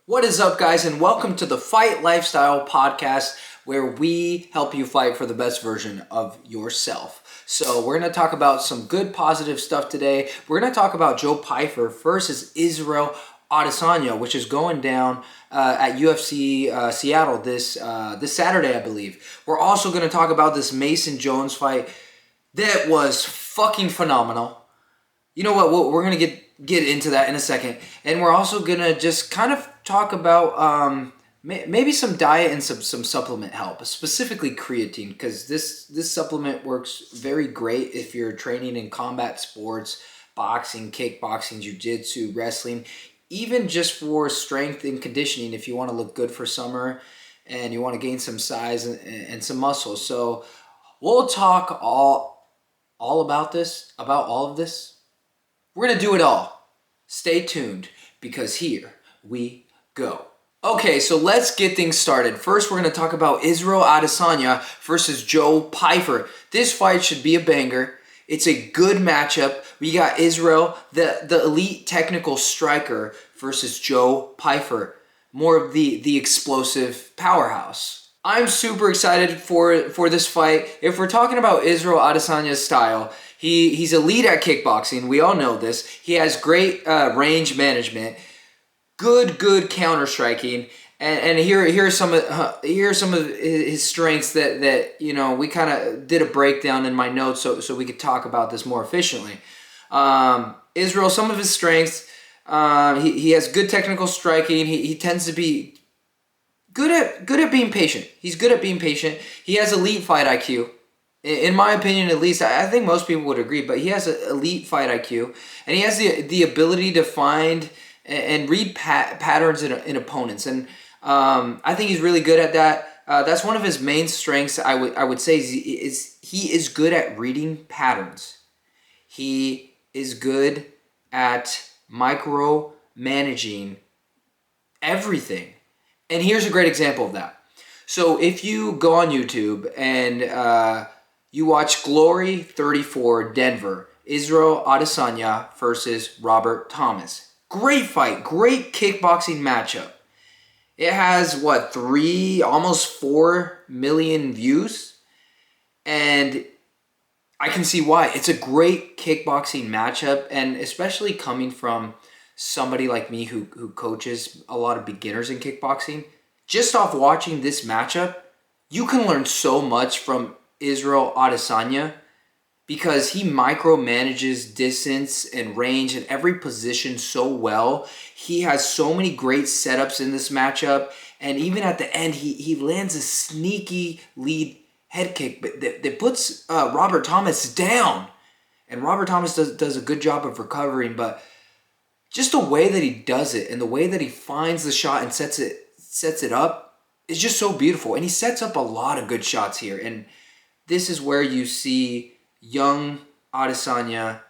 What is up, guys, and welcome to the Fight Lifestyle Podcast, where we help you fight for the best version of yourself. So we're going to talk about some good positive stuff today. We're going to talk about Joe Pyfer versus Israel Adesanya, which is going down at UFC Seattle this Saturday, I believe. We're also going to talk about this Mason Jones fight that was fucking phenomenal. You know what? We're going to get into that in a second. And we're also going to just kind of talk about maybe some diet and some supplement help, specifically creatine, because this supplement works very great if you're training in combat sports, boxing, kickboxing, jiu-jitsu, wrestling, even just for strength and conditioning if you want to look good for summer and you want to gain some size and some muscle. So we'll talk all about this, about all of this. We're going to do it all. Stay tuned, because here we go. Okay, so let's get things started. First, we're going to talk about Israel Adesanya versus Joe Pyfer. This fight should be a banger. It's a good matchup. We got Israel, the elite technical striker, versus Joe Pyfer, more of the explosive powerhouse. I'm super excited for this fight. If we're talking about Israel Adesanya's style, he's elite at kickboxing. We all know this. He has great range management, good counter striking, and here are some of his strengths that you know, we kind of did a breakdown in my notes so we could talk about this more efficiently. Israel, some of his strengths, he has good technical striking. He tends to be good at being patient. He's good at being patient. He has elite fight IQ. In my opinion, at least. I think most people would agree, but he has an elite fight IQ, and he has the ability to find and read patterns in opponents, and I think he's really good at that. That's one of his main strengths. I would say he is good at reading patterns. He is good at micro managing everything, and here's a great example of that. So if you go on YouTube and you watch Glory 34 Denver, Israel Adesanya versus Robert Thomas. Great fight, great kickboxing matchup. It has, almost 4 million views? And I can see why. It's a great kickboxing matchup, and especially coming from somebody like me who coaches a lot of beginners in kickboxing. Just off watching this matchup, you can learn so much from Israel Adesanya, because he micromanages distance and range in every position so well. He has so many great setups in this matchup, and even at the end, he lands a sneaky lead head kick that puts Robert Thomas down. And Robert Thomas does a good job of recovering, but just the way that he does it and the way that he finds the shot and sets it up is just so beautiful. And he sets up a lot of good shots here, and this is where you see young Adesanya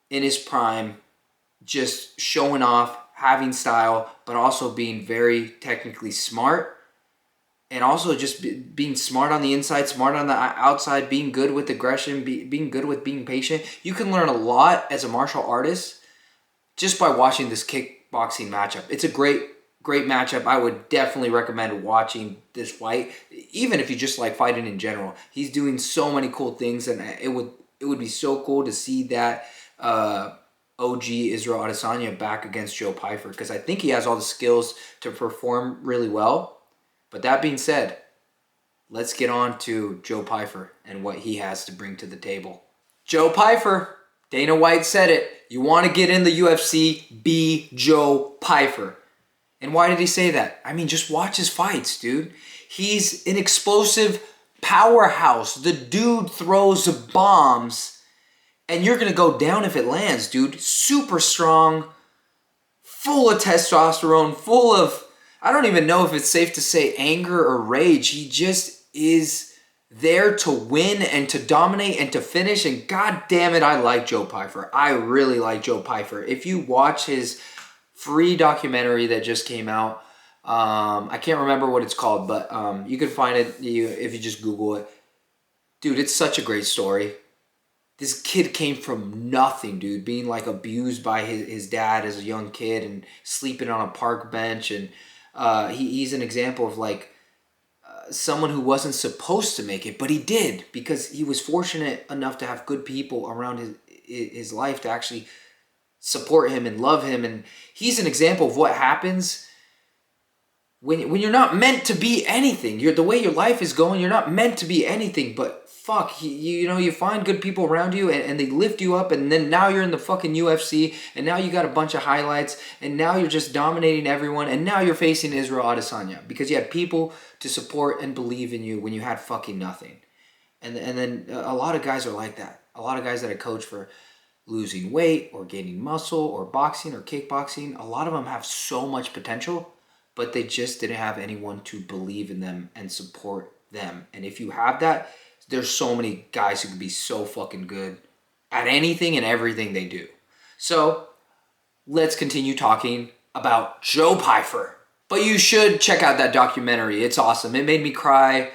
in his prime, just showing off, having style, but also being very technically smart, and also just being smart on the inside, smart on the outside, being good with aggression, being good with being patient. You can learn a lot as a martial artist just by watching this kickboxing matchup. It's a great matchup. I would definitely recommend watching this fight, even if you just like fighting in general. He's doing so many cool things, and it would be so cool to see that OG Israel Adesanya back against Joe Pyfer, because I think he has all the skills to perform really well. But that being said, let's get on to Joe Pyfer and what he has to bring to the table. Joe Pyfer, Dana White said it. You want to get in the UFC, be Joe Pyfer. And why did he say that? I mean, just watch his fights, dude. He's an explosive powerhouse. The dude throws bombs, and you're going to go down if it lands, dude. Super strong, full of testosterone, full of, I don't even know if it's safe to say anger or rage. He just is there to win and to dominate and to finish. And god damn it, I like Joe Pyfer. I really like Joe Pyfer. If you watch his free documentary that just came out, I can't remember what it's called, but you can find it if you just Google it. Dude, it's such a great story. This kid came from nothing, dude, being like abused by his dad as a young kid and sleeping on a park bench. And he's an example of like someone who wasn't supposed to make it, but he did because he was fortunate enough to have good people around his life to actually support him and love him. And he's an example of what happens when you're not meant to be anything. The way your life is going, you're not meant to be anything, but fuck, you find good people around you and they lift you up, and then now you're in the fucking UFC, and now you got a bunch of highlights, and now you're just dominating everyone, and now you're facing Israel Adesanya because you had people to support and believe in you when you had fucking nothing. And then a lot of guys are like that. A lot of guys that I coach for losing weight or gaining muscle or boxing or kickboxing, a lot of them have so much potential, but they just didn't have anyone to believe in them and support them. And if you have that, there's so many guys who can be so fucking good at anything and everything they do. So let's continue talking about Joe Pyfer. But you should check out that documentary. It's awesome. It made me cry.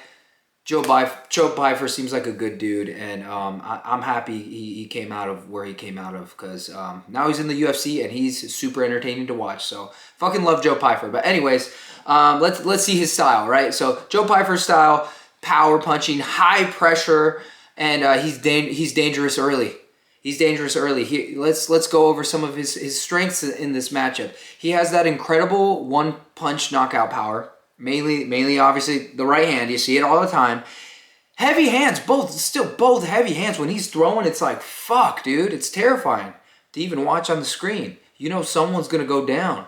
Joe Pyfer seems like a good dude, and I'm happy he came out of where he came out of, because now he's in the UFC and he's super entertaining to watch. So fucking love Joe Pyfer. But anyways, let's see his style, right? So Joe Pyfer's style: power punching, high pressure, and he's dangerous early. He's dangerous early. Let's go over some of his strengths in this matchup. He has that incredible one-punch knockout power. Mainly, obviously, the right hand. You see it all the time. Heavy hands, both heavy hands. When he's throwing, it's like, fuck, dude. It's terrifying to even watch on the screen. You know someone's going to go down.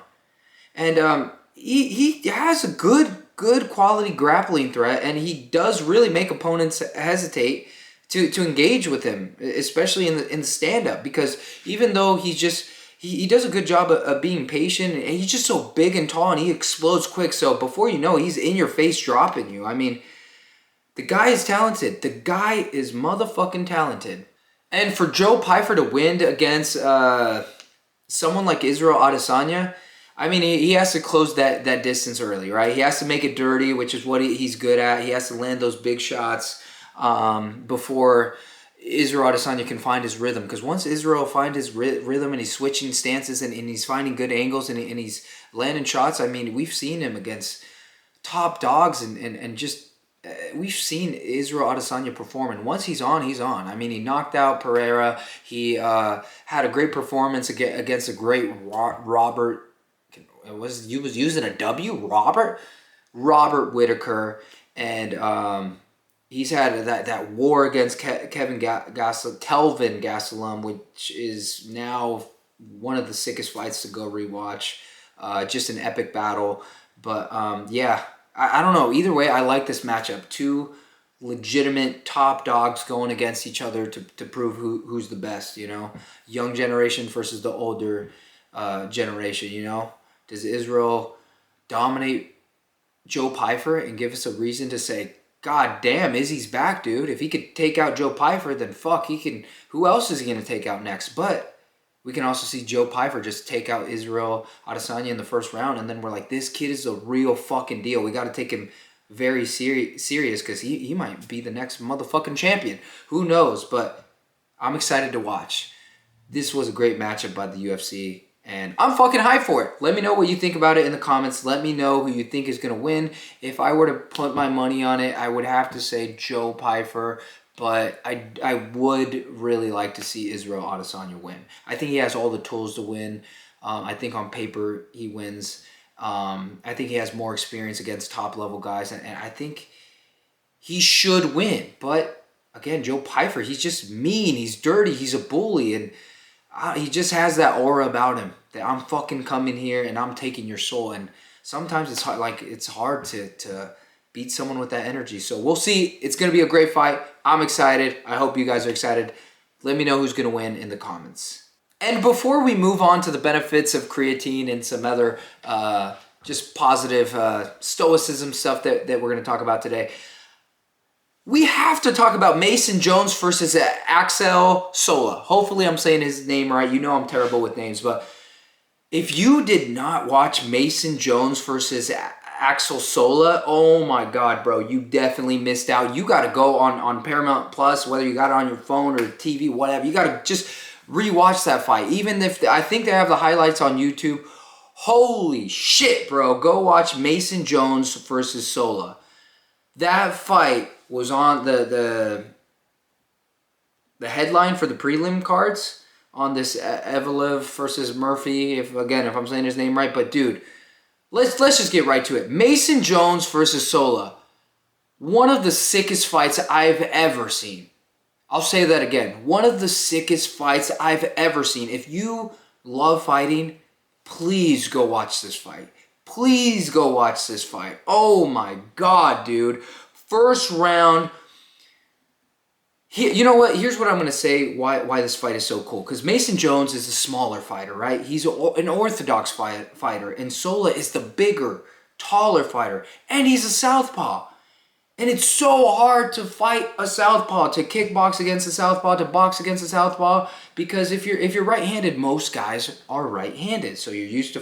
And he has a good quality grappling threat, and he does really make opponents hesitate to engage with him, especially in the stand-up, because even though he does a good job of being patient, and he's just so big and tall, and he explodes quick, so before you know, he's in your face dropping you. I mean, the guy is talented. The guy is motherfucking talented. And for Joe Pyfer to win against someone like Israel Adesanya, I mean, he has to close that distance early, right? He has to make it dirty, which is what he's good at. He has to land those big shots before Israel Adesanya can find his rhythm. Because once Israel finds his rhythm and he's switching stances and he's finding good angles and he's landing shots, I mean, we've seen him against top dogs and just we've seen Israel Adesanya perform. And once he's on, he's on. I mean, he knocked out Pereira. He had a great performance against a great Robert. He was using a W, Robert Whitaker, and he's had that war against Kelvin Gastelum, which is now one of the sickest fights to go rewatch. Just an epic battle, but yeah, I don't know. Either way, I like this matchup. Two legitimate top dogs going against each other to prove who's the best. You know, young generation versus the older generation. You know. Does Israel dominate Joe Pyfer and give us a reason to say, God damn, Izzy's back, dude. If he could take out Joe Pyfer, then fuck, he can. Who else is he going to take out next? But we can also see Joe Pyfer just take out Israel Adesanya in the first round, and then we're like, this kid is a real fucking deal. We got to take him very serious because he might be the next motherfucking champion. Who knows? But I'm excited to watch. This was a great matchup by the UFC. And I'm fucking hyped for it. Let me know what you think about it in the comments. Let me know who you think is going to win. If I were to put my money on it, I would have to say Joe Pyfer. But I would really like to see Israel Adesanya win. I think he has all the tools to win. I think on paper he wins. I think he has more experience against top-level guys. And I think he should win. But, again, Joe Pyfer, he's just mean. He's dirty. He's a bully. And he just has that aura about him that I'm fucking coming here and I'm taking your soul. And sometimes it's hard to beat someone with that energy. So we'll see. It's going to be a great fight. I'm excited. I hope you guys are excited. Let me know who's going to win in the comments. And before we move on to the benefits of creatine and some other just positive stoicism stuff that we're going to talk about today, we have to talk about Mason Jones versus Axel Sola. Hopefully I'm saying his name right. You know I'm terrible with names, but if you did not watch Mason Jones versus Axel Sola. Oh my God, bro, you definitely missed out. You got to go on Paramount Plus, whether you got it on your phone or TV, whatever. You got to just rewatch that fight. Even if I think they have the highlights on YouTube. Holy shit, bro. Go watch Mason Jones versus Sola. That fight was on the headline for the prelim cards on this Evelev versus Murphy, if I'm saying his name right. But dude, let's just get right to it. Mason Jones versus Sola. One of the sickest fights I've ever seen. I'll say that again. One of the sickest fights I've ever seen. If you love fighting, please go watch this fight. Please go watch this fight. Oh my God, dude. First round. You know what? Here's what I'm going to say why this fight is so cool. Because Mason Jones is a smaller fighter, right? He's an orthodox fighter. And Sola is the bigger, taller fighter. And he's a southpaw. And it's so hard to fight a southpaw, to kickbox against a southpaw, to box against a southpaw. Because if you're right-handed, most guys are right-handed. So you're used to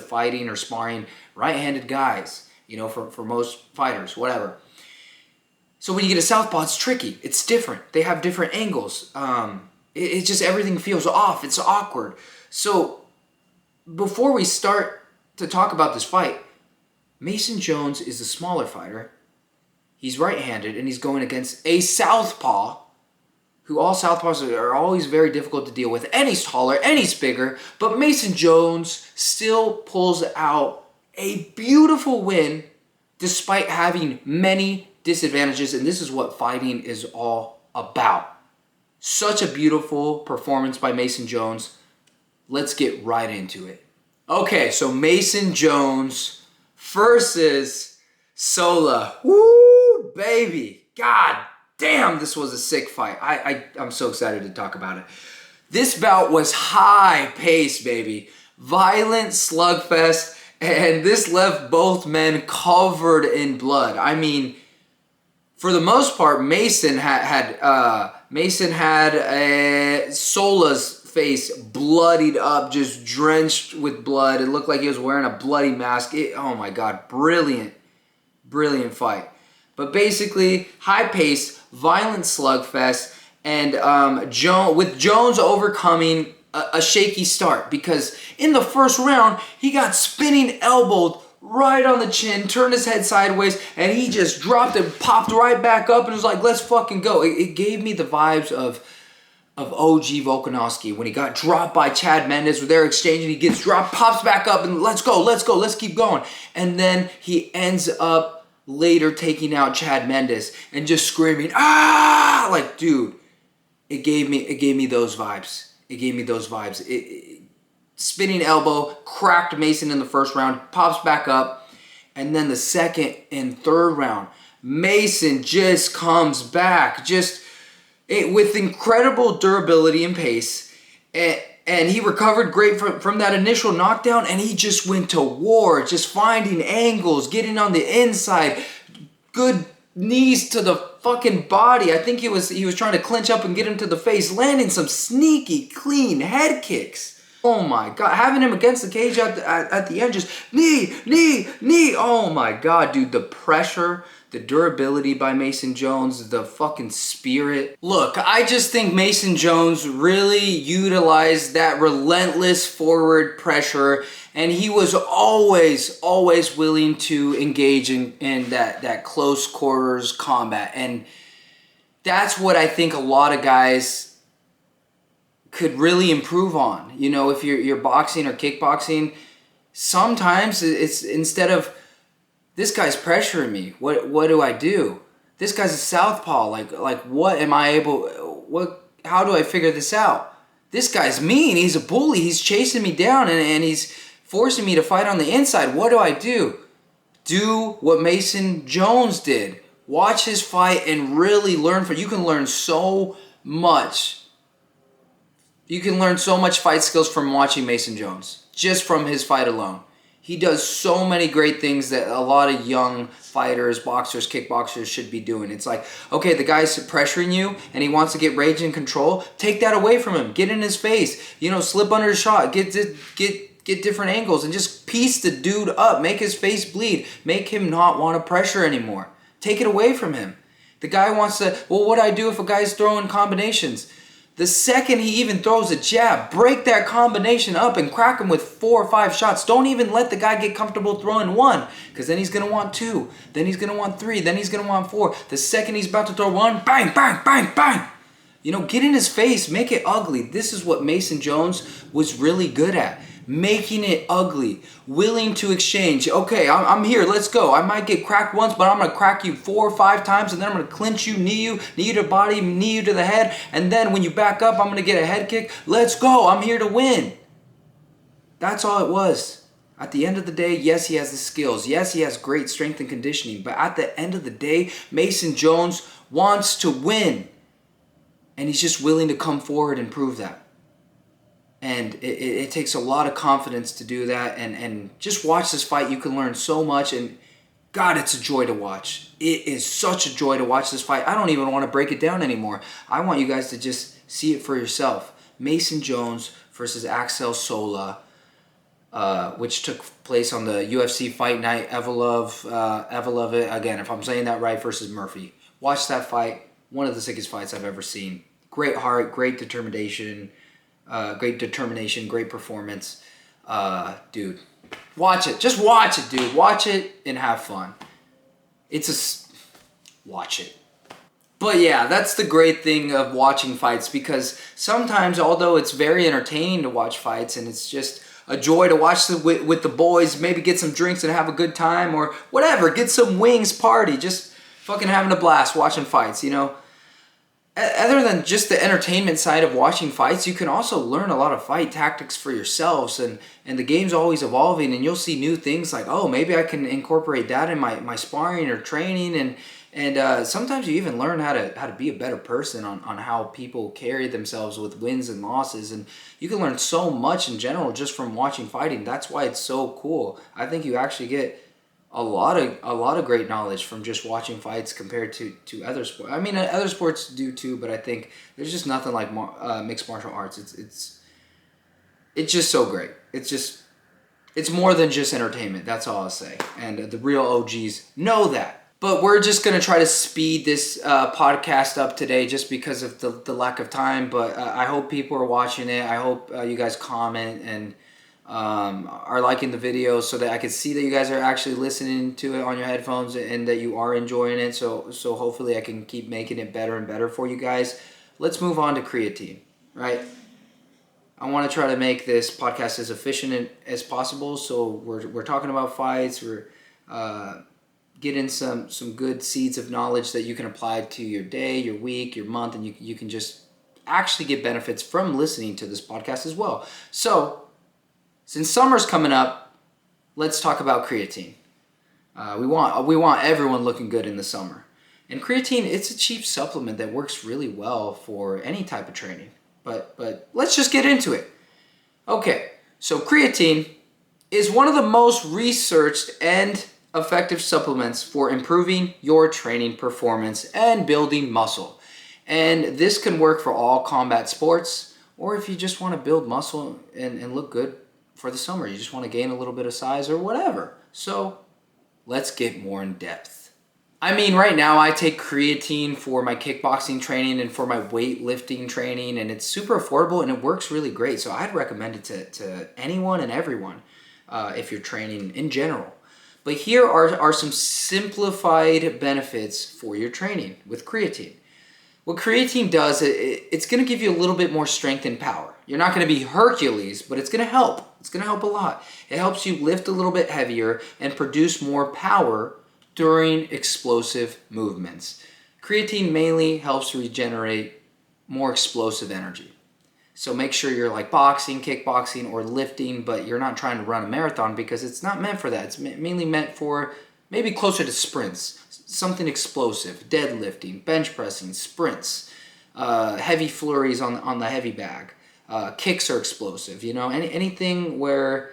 fighting or sparring right-handed guys. You know, for most fighters, whatever. So when you get a southpaw, it's tricky. It's different. They have different angles. It's just everything feels off. It's awkward. So before we start to talk about this fight, Mason Jones is the smaller fighter. He's right-handed, and he's going against a southpaw, who all southpaws are always very difficult to deal with. And he's taller, and he's bigger. But Mason Jones still pulls out a beautiful win despite having many disadvantages, and this is what fighting is all about. Such a beautiful performance by Mason Jones. Let's get right into it. Okay, so Mason Jones versus Sola. Woo, baby. God damn, this was a sick fight. I'm so excited to talk about it. This bout was high pace, baby. Violent slugfest, and this left both men covered in blood. I mean, for the most part, Mason had Sola's face bloodied up, just drenched with blood. It looked like he was wearing a bloody mask. Oh my God, brilliant fight. But basically, high pace, violent slugfest, and with Jones overcoming a shaky start, because in the first round he got spinning elbowed right on the chin, turned his head sideways, and he just dropped and popped right back up and was like, let's fucking go. It gave me the vibes of OG Volkanovski when he got dropped by Chad Mendes, where they're exchanging, he gets dropped, pops back up, and let's go, let's keep going. And then he ends up later taking out Chad Mendes and just screaming, ah! Like, dude, it gave me those vibes. It gave me those vibes. Spinning elbow, cracked Mason in the first round, pops back up, and then the second and third round, Mason just comes back, with incredible durability and pace, and he recovered great from that initial knockdown, and he just went to war, just finding angles, getting on the inside, good knees to the fucking body. I think he was trying to clinch up and get him to the face, landing some sneaky, clean head kicks. Oh my God, having him against the cage at the end, just knee. Oh my God, dude, the pressure, the durability by Mason Jones, the fucking spirit. Look, I just think Mason Jones really utilized that relentless forward pressure, and he was always willing to engage in that close quarters combat. And that's what I think a lot of guys could really improve on. You know, if you're boxing or kickboxing, sometimes it's, instead of, this guy's pressuring me, what do I do? This guy's a southpaw, like what am I able, how do I figure this out? This guy's mean, he's a bully, he's chasing me down, and he's forcing me to fight on the inside. What do I do? Do what Mason Jones did. Watch his fight and really learn from, you can learn so much. You can learn so much fight skills from watching Mason Jones, just from his fight alone. He does so many great things that a lot of young fighters, boxers, kickboxers should be doing. It's like, okay, the guy's pressuring you and he wants to get rage and control. Take that away from him. Get in his face. You know, slip under his shot. Get get different angles and just piece the dude up, make his face bleed, make him not want to pressure anymore. Take it away from him. The guy wants to, well, what do I do if a guy's throwing combinations? The second he even throws a jab, break that combination up and crack him with 4 or 5 shots. Don't even let the guy get comfortable throwing 1, because then he's going to want 2, then he's going to want 3, then he's going to want 4. The second he's about to throw 1, bang, bang, bang, bang. You know, get in his face, make it ugly. This is what Mason Jones was really good at. Making it ugly, willing to exchange. Okay, I'm here, let's go. I might get cracked once, but I'm going to crack you 4 or 5 times, and then I'm going to clinch you, knee you to the body, knee you to the head, and then when you back up, I'm going to get a head kick. Let's go, I'm here to win. That's all it was. At the end of the day, yes, he has the skills. Yes, he has great strength and conditioning, but at the end of the day, Mason Jones wants to win, and he's just willing to come forward and prove that. And it takes a lot of confidence to do that. And just watch this fight. You can learn so much. And God, it's a joy to watch. It is such a joy to watch this fight. I don't even want to break it down anymore. I want you guys to just see it for yourself. Mason Jones versus Axel Sola, which took place on the UFC Fight Night. Evolov, again, if I'm saying that right, versus Murphy. Watch that fight. One of the sickest fights I've ever seen. Great heart, great determination. Great performance. Dude, watch it. Just watch it, dude. Watch it and have fun. Watch it. But yeah, that's the great thing of watching fights, because sometimes, although it's very entertaining to watch fights and it's just a joy to watch with the boys, maybe get some drinks and have a good time or whatever, get some wings, party, just fucking having a blast watching fights, you know. Other than just the entertainment side of watching fights, you can also learn a lot of fight tactics for yourselves, and the game's always evolving, and you'll see new things like, oh, maybe I can incorporate that in my sparring or training, and sometimes you even learn how to be a better person on how people carry themselves with wins and losses, and you can learn so much in general just from watching fighting. That's why it's so cool. I think you actually get a lot of great knowledge from just watching fights compared to other sports. I mean, other sports do too, but I think there's just nothing like mixed martial arts. It's just so great. It's more than just entertainment. That's all I'll say. And the real OGs know that. But we're just gonna try to speed this podcast up today, just because of the lack of time. But I hope people are watching it. I hope you guys comment and are liking the video, so that I can see that you guys are actually listening to it on your headphones and that you are enjoying it. So hopefully I can keep making it better and better for you guys. Let's move on to creatine, right? I want to try to make this podcast as efficient as possible. So we're talking about fights. We're getting some good seeds of knowledge that you can apply to your day, your week, your month, and you can just actually get benefits from listening to this podcast as well. So since summer's coming up, let's talk about creatine. We want everyone looking good in the summer. And creatine, it's a cheap supplement that works really well for any type of training. But let's just get into it. Okay, so creatine is one of the most researched and effective supplements for improving your training performance and building muscle. And this can work for all combat sports, or if you just want to build muscle and look good for the summer. You just want to gain a little bit of size or whatever. So let's get more in depth. I mean, right now I take creatine for my kickboxing training and for my weightlifting training, and it's super affordable and it works really great. So I'd recommend it to anyone and everyone if you're training in general. But here are some simplified benefits for your training with creatine. What creatine does, it's going to give you a little bit more strength and power. You're not going to be Hercules, but it's going to help. It's going to help a lot. It helps you lift a little bit heavier and produce more power during explosive movements. Creatine mainly helps regenerate more explosive energy. So make sure you're like boxing, kickboxing, or lifting, but you're not trying to run a marathon, because it's not meant for that. It's mainly meant for maybe closer to sprints. Something explosive, deadlifting, bench pressing, sprints, heavy flurries on the heavy bag, kicks are explosive, you know, anything where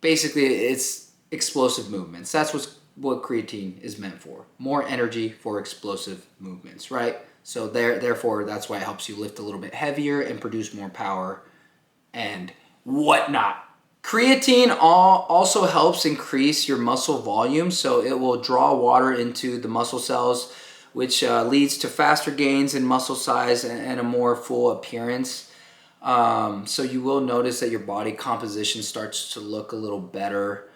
basically it's explosive movements. That's what creatine is meant for. More energy for explosive movements, right? So therefore, that's why it helps you lift a little bit heavier and produce more power and whatnot. Creatine also helps increase your muscle volume, so it will draw water into the muscle cells, which leads to faster gains in muscle size and a more full appearance. So you will notice that your body composition starts to look a little better,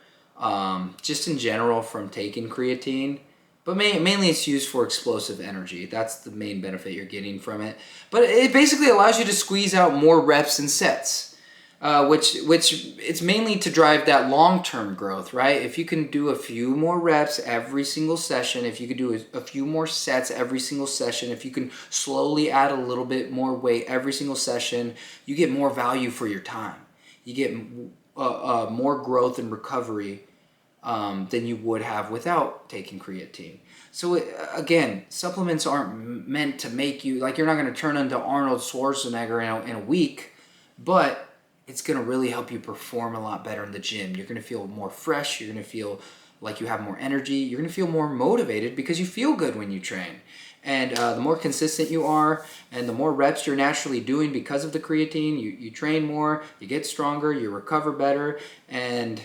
just in general from taking creatine. But mainly it's used for explosive energy. That's the main benefit you're getting from it. But it basically allows you to squeeze out more reps and sets, which it's mainly to drive that long-term growth, right? If you can do a few more reps every single session, if you could do a few more sets every single session, if you can slowly add a little bit more weight every single session, you get more value for your time. You get more growth and recovery than you would have without taking creatine. So again, supplements aren't meant to make you, like, you're not going to turn into Arnold Schwarzenegger in a week, but it's going to really help you perform a lot better in the gym. You're going to feel more fresh. You're going to feel like you have more energy. You're going to feel more motivated because you feel good when you train. And the more consistent you are and the more reps you're naturally doing because of the creatine, you train more, you get stronger, you recover better, and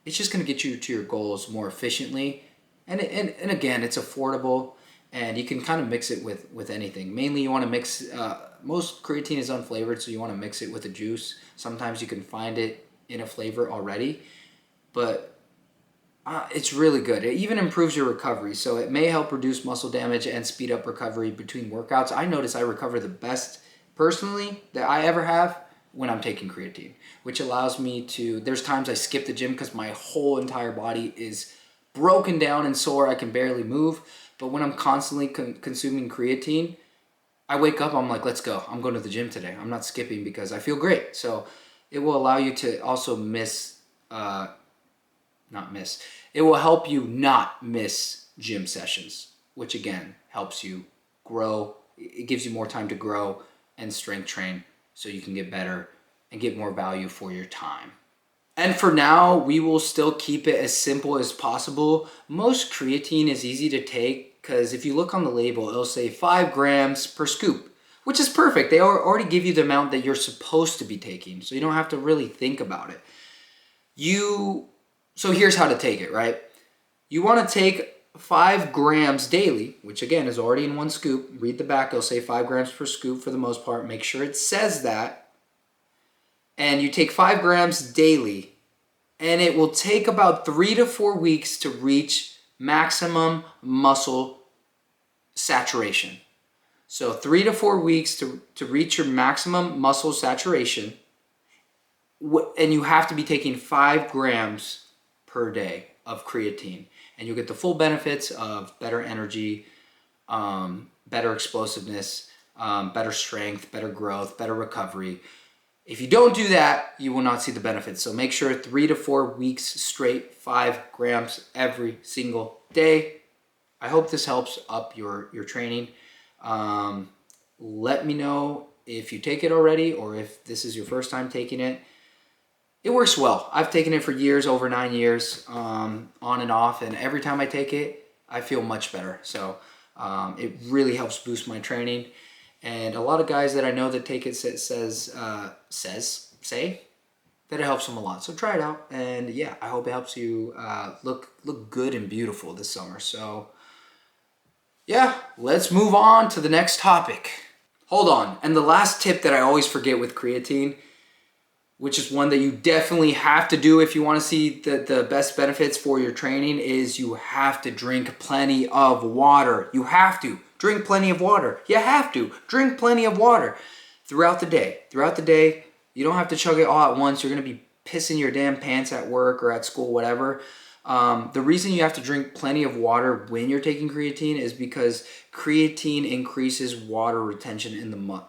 it's just going to get you to your goals more efficiently. And again, it's affordable, and you can kind of mix it with anything. Mainly you want to mix, most creatine is unflavored, so you want to mix it with a juice. Sometimes you can find it in a flavor already, but it's really good. It even improves your recovery, so it may help reduce muscle damage and speed up recovery between workouts. I notice I recover the best, personally, that I ever have when I'm taking creatine, which allows me to, there's times I skip the gym because my whole entire body is broken down and sore. I can barely move. But when I'm constantly consuming creatine, I wake up, I'm like, let's go. I'm going to the gym today. I'm not skipping because I feel great. So it will allow you to also it will help you not miss gym sessions, which again helps you grow. It gives you more time to grow and strength train so you can get better and get more value for your time. And for now, we will still keep it as simple as possible. Most creatine is easy to take because if you look on the label, it'll say 5 grams per scoop, which is perfect. They already give you the amount that you're supposed to be taking, so you don't have to really think about it. So here's how to take it, right? You want to take 5 grams daily, which again is already in one scoop. Read the back, it'll say 5 grams per scoop for the most part. Make sure it says that. And you take 5 grams daily, and it will take about 3 to 4 weeks to reach maximum muscle saturation. So 3 to 4 weeks to reach your maximum muscle saturation, and you have to be taking 5 grams per day of creatine. And you'll get the full benefits of better energy, better explosiveness, better strength, better growth, better recovery. If you don't do that, you will not see the benefits. So make sure 3 to 4 weeks straight, 5 grams every single day. I hope this helps up your training. Let me know if you take it already or if this is your first time taking it. It works well. I've taken it for years, over 9 years, on and off, and every time I take it, I feel much better. So it really helps boost my training. And a lot of guys that I know that take it say that it helps them a lot. So try it out, and yeah, I hope it helps you look good and beautiful this summer. So yeah, let's move on to the next topic. Hold on, and the last tip that I always forget with creatine, which is one that you definitely have to do if you want to see the best benefits for your training, is you have to drink plenty of water. You have to drink plenty of water. You have to drink plenty of water throughout the day. Throughout the day, you don't have to chug it all at once. You're going to be pissing your damn pants at work or at school, whatever. The reason you have to drink plenty of water when you're taking creatine is because creatine increases water retention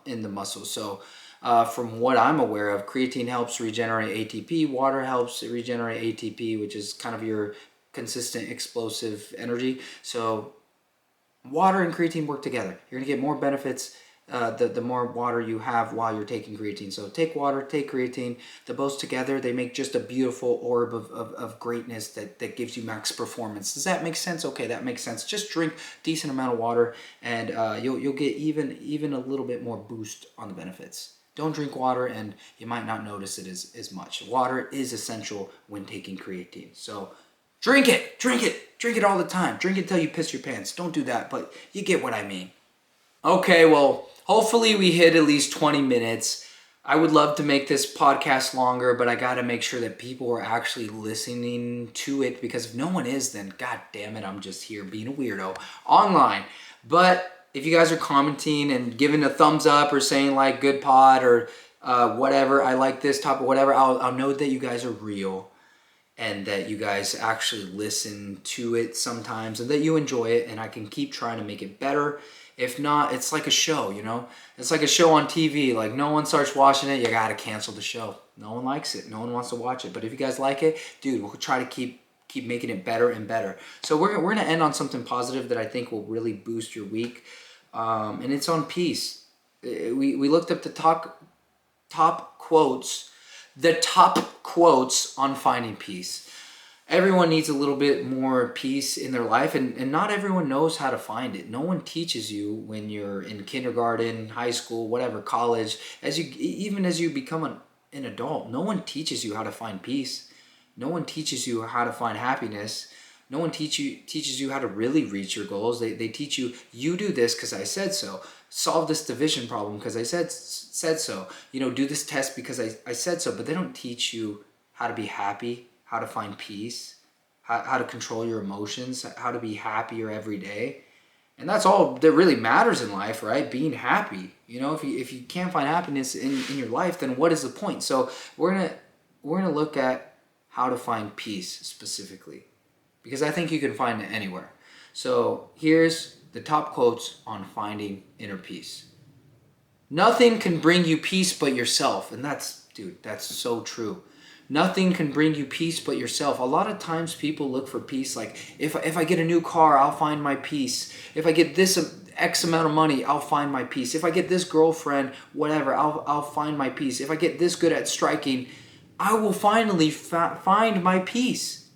in the muscles. So from what I'm aware of, creatine helps regenerate ATP. Water helps regenerate ATP, which is kind of your consistent explosive energy. So water and creatine work together. You're going to get more benefits the more water you have while you're taking creatine. So take water, take creatine. The both together, they make just a beautiful orb of greatness that gives you max performance. Does that make sense? Okay, that makes sense. Just drink decent amount of water, and you'll get even a little bit more boost on the benefits. don't drink water, and you might not notice it as much. Water is essential when taking creatine. So drink it all the time. Drink it till you piss your pants. Don't do that, but you get what I mean. Okay, well, hopefully we hit at least 20 minutes. I would love to make this podcast longer, but I got to make sure that people are actually listening to it, because if no one is, then god damn it, I'm just here being a weirdo online. But if you guys are commenting and giving a thumbs up or saying like good pod or whatever, I like this topic, whatever, I'll know that you guys are real and that you guys actually listen to it sometimes and that you enjoy it, and I can keep trying to make it better. If not, it's like a show, you know? It's like a show on TV. Like, no one starts watching it, you gotta cancel the show. No one likes it. No one wants to watch it. But if you guys like it, dude, we'll try to keep making it better and better. So we're gonna end on something positive that I think will really boost your week. And it's on peace. We looked up the top quotes on finding peace. Everyone needs a little bit more peace in their life, and not everyone knows how to find it. No one teaches you when you're in kindergarten, high school, whatever, college, even as you become an adult. No one teaches you how to find peace. No one teaches you how to find happiness. No one teaches you how to really reach your goals. They teach you do this because I said so. Solve this division problem because I said so. You know, do this test because I said so. But they don't teach you how to be happy, how to find peace, how to control your emotions, how to be happier every day. And that's all that really matters in life, right? Being happy. You know, if you can't find happiness in your life, then what is the point? So we're gonna look at how to find peace specifically, because I think you can find it anywhere. So here's the top quotes on finding inner peace. Nothing can bring you peace but yourself. And that's so true. Nothing can bring you peace but yourself. A lot of times people look for peace like, if I get a new car, I'll find my peace. If I get this X amount of money, I'll find my peace. If I get this girlfriend, whatever, I'll find my peace. If I get this good at striking, I will finally find my peace.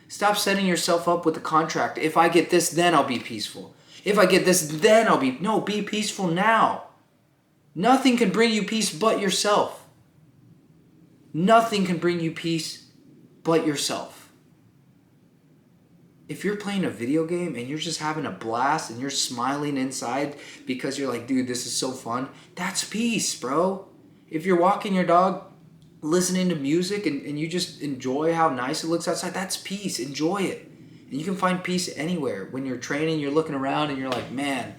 Stop setting yourself up with the contract. If I get this, then I'll be peaceful. If I get this, then I'll be... No, be peaceful now. Nothing can bring you peace but yourself. Nothing can bring you peace but yourself. If you're playing a video game and you're just having a blast and you're smiling inside because you're like, dude, this is so fun, that's peace, bro. If you're walking your dog, listening to music and you just enjoy how nice it looks outside, that's peace. Enjoy it. And you can find peace anywhere. When you're training, you're looking around and you're like, man,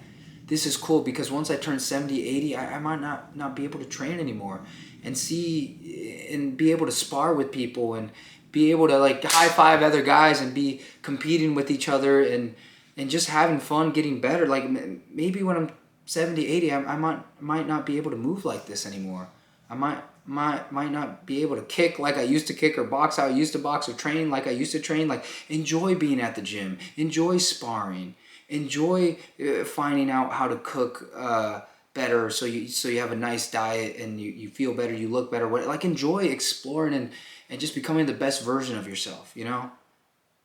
this is cool, because once I turn 70, 80, I might not be able to train anymore and see and be able to spar with people and be able to like high five other guys and be competing with each other and just having fun, getting better. Like maybe when I'm 70, 80, I might not be able to move like this anymore. I might not be able to kick like I used to kick, or box how I used to box, or train like I used to train. Like, enjoy being at the gym, enjoy sparring, enjoy finding out how to cook better so you have a nice diet and you feel better, you look better. Like, enjoy exploring and just becoming the best version of yourself, you know?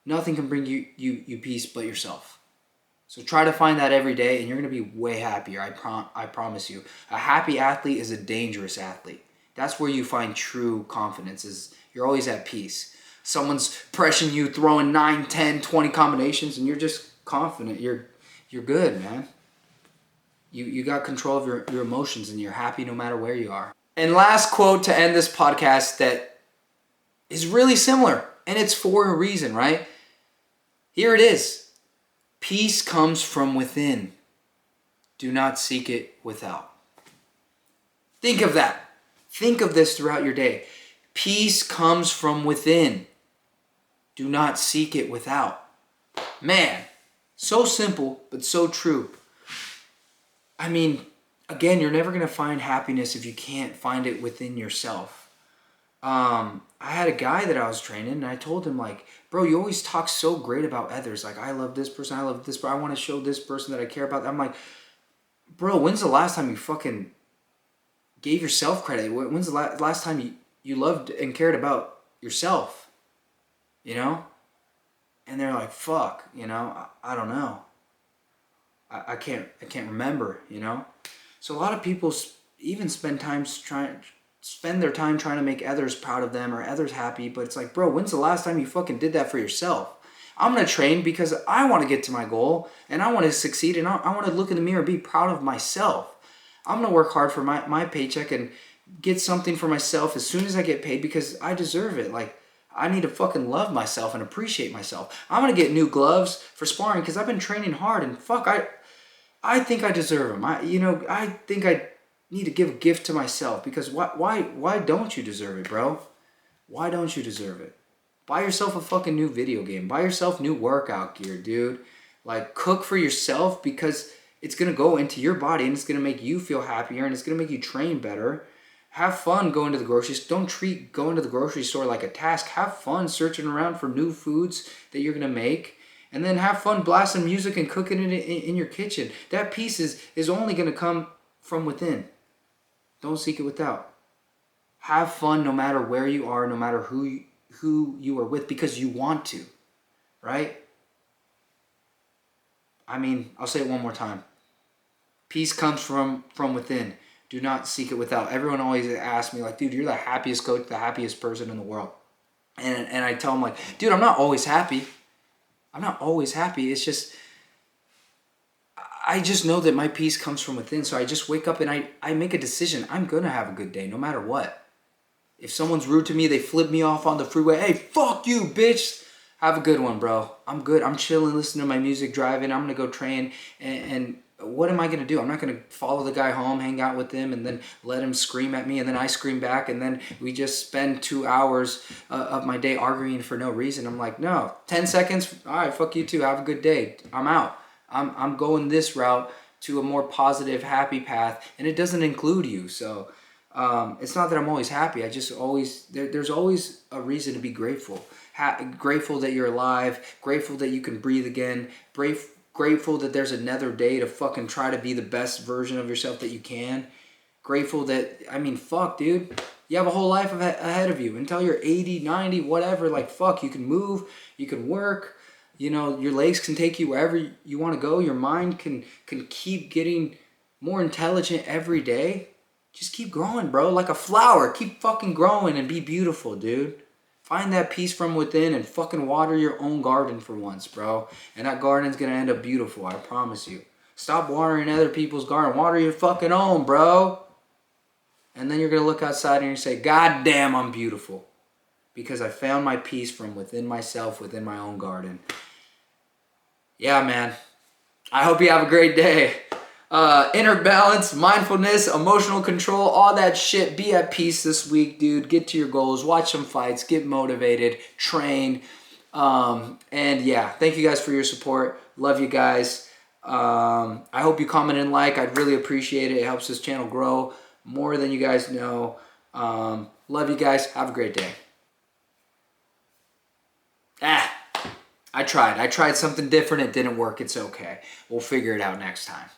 Nothing can bring you peace but yourself. So try to find that every day, and you're going to be way happier. I promise you. A happy athlete is a dangerous athlete. That's where you find true confidence, is you're always at peace. Someone's pressuring you, throwing 9, 10, 20 combinations, and you're just confident. You're good, man. You got control of your emotions, and you're happy no matter where you are. And last quote to end this podcast that is really similar, and it's for a reason, right? Here it is. Peace comes from within. Do not seek it without. Think of that. Think of this throughout your day. Peace comes from within. Do not seek it without. Man, so simple, but so true. I mean, again, you're never going to find happiness if you can't find it within yourself. I had a guy that I was training, and I told him, like, bro, you always talk so great about others. Like, I love this person, I love this person, I want to show this person that I care about. I'm like, bro, when's the last time you fucking gave yourself credit? When's the last time you loved and cared about yourself? You know? And they're like, fuck, you know, I don't know. I can't remember, you know? So a lot of people, even spend their time trying to make others proud of them or others happy. But it's like, bro, when's the last time you fucking did that for yourself? I'm going to train because I want to get to my goal and I want to succeed, and I want to look in the mirror and be proud of myself. I'm going to work hard for my paycheck and get something for myself as soon as I get paid because I deserve it. Like, I need to fucking love myself and appreciate myself. I'm going to get new gloves for sparring because I've been training hard, and fuck, I think I deserve them. I think I need to give a gift to myself because why don't you deserve it, bro? Why don't you deserve it? Buy yourself a fucking new video game. Buy yourself new workout gear, dude. Like, cook for yourself because it's going to go into your body and it's going to make you feel happier and it's going to make you train better. Have fun going to the grocery store. Don't treat going to the grocery store like a task. Have fun searching around for new foods that you're going to make. And then have fun blasting music and cooking it in your kitchen. That peace is only going to come from within. Don't seek it without. Have fun no matter where you are, no matter who you are with, because you want to, right? I mean, I'll say it one more time. Peace comes from within. Do not seek it without. Everyone always asks me, like, dude, you're the happiest coach, the happiest person in the world. And I tell them, like, dude, I'm not always happy. I'm not always happy. It's just, I just know that my peace comes from within. So I just wake up and I make a decision. I'm going to have a good day no matter what. If someone's rude to me, they flip me off on the freeway. Hey, fuck you, bitch. Have a good one, bro. I'm good. I'm chilling, listening to my music, driving. I'm going to go train. And what am I going to do? I'm not going to follow the guy home, hang out with him, and then let him scream at me, and then I scream back, and then we just spend 2 hours of my day arguing for no reason. I'm like, no. 10 seconds? All right, fuck you too. Have a good day. I'm out. I'm going this route to a more positive, happy path, and it doesn't include you. So it's not that I'm always happy. I just always, there's always a reason to be grateful. Grateful that you're alive. Grateful that you can breathe again. Grateful that there's another day to fucking try to be the best version of yourself that you can. Grateful that, I mean, fuck, dude. You have a whole life ahead of you until you're 80, 90, whatever. Like, fuck, you can move, you can work. You know, your legs can take you wherever you want to go. Your mind can keep getting more intelligent every day. Just keep growing, bro. Like a flower. Keep fucking growing and be beautiful, dude. Find that peace from within and fucking water your own garden for once, bro. And that garden's gonna end up beautiful, I promise you. Stop watering other people's garden. Water your fucking own, bro. And then you're gonna look outside and you say, God damn, I'm beautiful. Because I found my peace from within myself, within my own garden. Yeah, man. I hope you have a great day. Inner balance, mindfulness, emotional control, all that shit. Be at peace this week, dude. Get to your goals. Watch some fights. Get motivated. Train. And yeah, thank you guys for your support. Love you guys. I hope you comment and like. I'd really appreciate it. It helps this channel grow more than you guys know. Love you guys. Have a great day. I tried something different. It didn't work. It's okay. We'll figure it out next time.